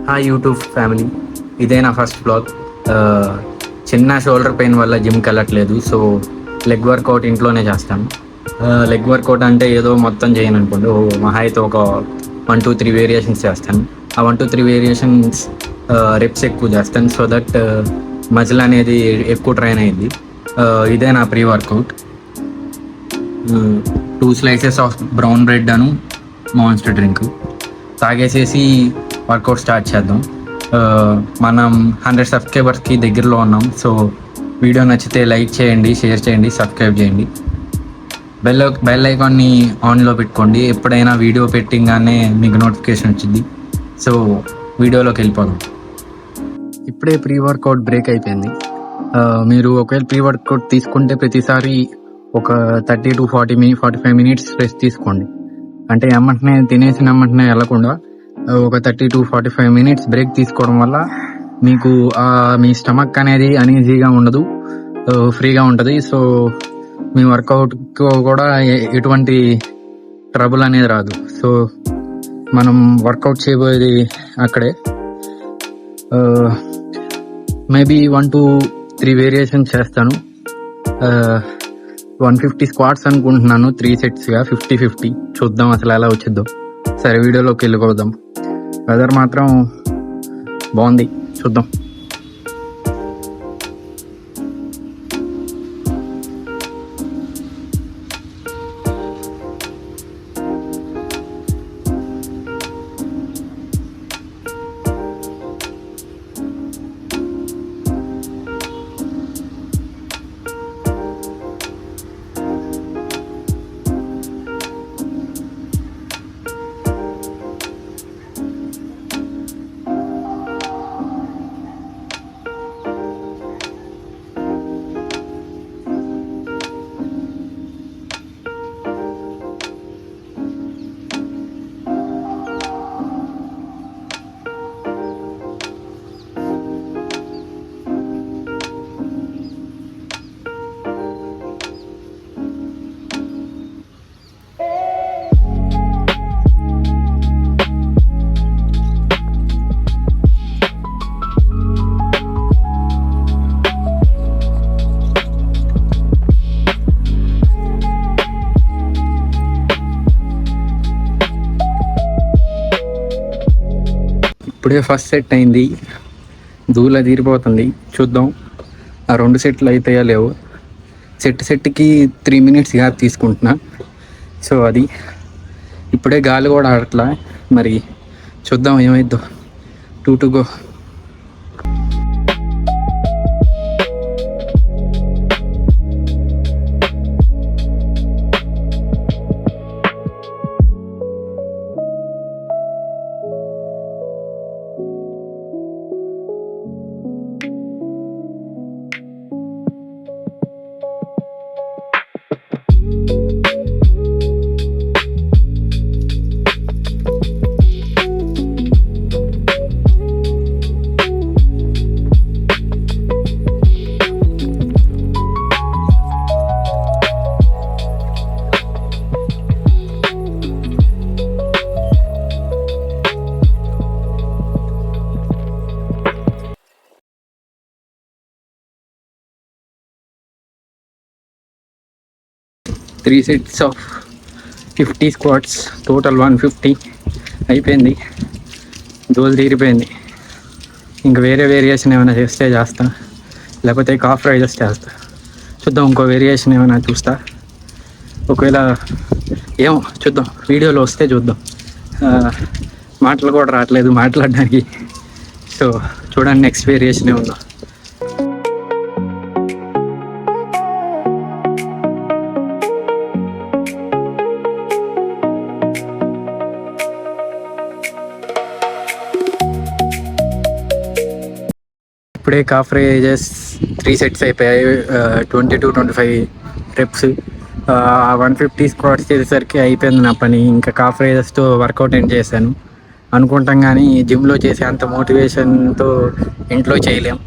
Hi YouTube family, ఇదే నా first blog. చిన్న షోల్డర్ పెయిన్ వల్ల జిమ్కి వెళ్ళట్లేదు. సో లెగ్ వర్కౌట్ ఇంట్లోనే చేస్తాను. లెగ్ వర్కౌట్ అంటే ఏదో మొత్తం చేయను అనుకోండి. మహా అయితే ఒక 1 2 3 వేరియేషన్స్ చేస్తాను. ఆ 1 2 3 వేరియేషన్స్ రెప్స్ ఎక్కువ చేస్తాను, సో దట్ మజిల్ అనేది ఎక్కువ ట్రైన్ అయ్యింది. ఇదే నా pre workout. 2 slices of brown bread and Monster drink తాగేసేసి వర్కౌట్ స్టార్ట్ చేద్దాం. మనం 100 సబ్స్క్రైబర్స్కి దగ్గరలో ఉన్నాం. సో వీడియో నచ్చితే లైక్ చేయండి, షేర్ చేయండి, సబ్స్క్రైబ్ చేయండి. బెల్ ఐకాన్ని ఆన్లో పెట్టుకోండి. ఎప్పుడైనా వీడియో పెట్టింగానే మీకు నోటిఫికేషన్ వచ్చింది. సో వీడియోలోకి వెళ్ళిపోదాం. ఇప్పుడే ప్రీ వర్కౌట్ బ్రేక్ అయిపోయింది. మీరు ఒకవేళ ప్రీ వర్కౌట్ తీసుకుంటే ప్రతిసారి ఒక 30 to 45 minutes రెస్ట్ తీసుకోండి. అంటే ఎమ్మటనే తినేసిన ఎమ్మటనే వెళ్ళకుండా ఒక 30 to 45 minutes బ్రేక్ తీసుకోవడం వల్ల మీకు మీ స్టమక్ అనేది అనీజీగా ఉండదు, ఫ్రీగా ఉంటుంది. సో మీ వర్కౌట్ కూడా ఎటువంటి ట్రబుల్ అనేది రాదు. సో మనం వర్కౌట్ చేయబోయేది అక్కడే. మేబీ 1 to 3 వేరియేషన్స్ చేస్తాను. 150 స్క్వాట్స్ అనుకుంటున్నాను, 3 setsగా 50-50. చూద్దాం అసలు ఎలా వచ్చిద్దో. సరే, వీడియోలోకి వెళ్ళిపోదాం. వెదర్ మాత్రం బాగుంది, చూద్దాం. ఇప్పుడే ఫస్ట్ సెట్ అయింది, దూల తీరిపోతుంది. చూద్దాం ఆ 2 సెట్లు అవుతాయా లేవు. సెట్కి 3 minutes గ్యాప్ తీసుకుంటున్నా. సో అది ఇప్పుడే గాలి కూడా ఆడట్లా, మరి చూద్దాం ఏమైద్దో. 2 to go. Three sets of 50 squats, total 150 అయిపోయింది. దోలు తీరిపోయింది. ఇంక వేరే వేరియేషన్ ఏమైనా చేస్తే చేస్తా, లేకపోతే కాఫ్ రైజెస్ చేస్తా. చూద్దాం, ఇంకో వేరియేషన్ ఏమైనా చూస్తా. ఒకవేళ ఏమో చూద్దాం, వీడియోలో వస్తే చూద్దాం. మాటలు కూడా రావట్లేదు మాట్లాడడానికి. సో చూడండి, నెక్స్ట్ వేరియేషన్ ఏముందో. ఇప్పుడే కాఫ్ రైజెస్ 3 sets అయిపోయాయి. 20 to 25 reps. 150 స్క్వాట్స్ చేసేసరికి అయిపోయింది నా పని. ఇంకా కాఫ్ రైజెస్తో వర్కౌట్ ఎండ్ చేశాను అనుకుంటాం, కానీ జిమ్లో చేసే అంత మోటివేషన్తో ఇంట్లో చేయలేం.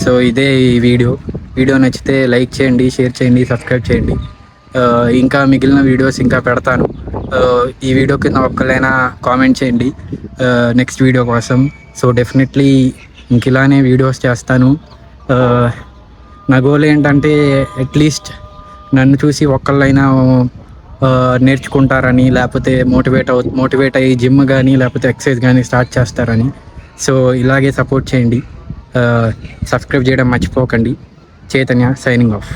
సో ఇదే ఈ వీడియో నచ్చితే లైక్ చేయండి, షేర్ చేయండి, సబ్స్క్రైబ్ చేయండి. ఇంకా మిగిలిన వీడియోస్ ఇంకా పెడతాను. ఈ వీడియో కింద ఒక్కలైనా కామెంట్ చేయండి నెక్స్ట్ వీడియో కోసం. సో డెఫినెట్లీ ఇంక ఇలానే వీడియోస్ చేస్తాను. నా గోల్ ఏంటంటే అట్లీస్ట్ నన్ను చూసి ఒక్కళ్ళైనా నేర్చుకుంటారని, లేకపోతే మోటివేట్ అయ్యి జిమ్ కానీ లేకపోతే ఎక్సర్సైజ్ కానీ స్టార్ట్ చేస్తారని. సో ఇలాగే సపోర్ట్ చేయండి. సబ్స్క్రైబ్ చేయడం మర్చిపోకండి. Chaitanya signing off.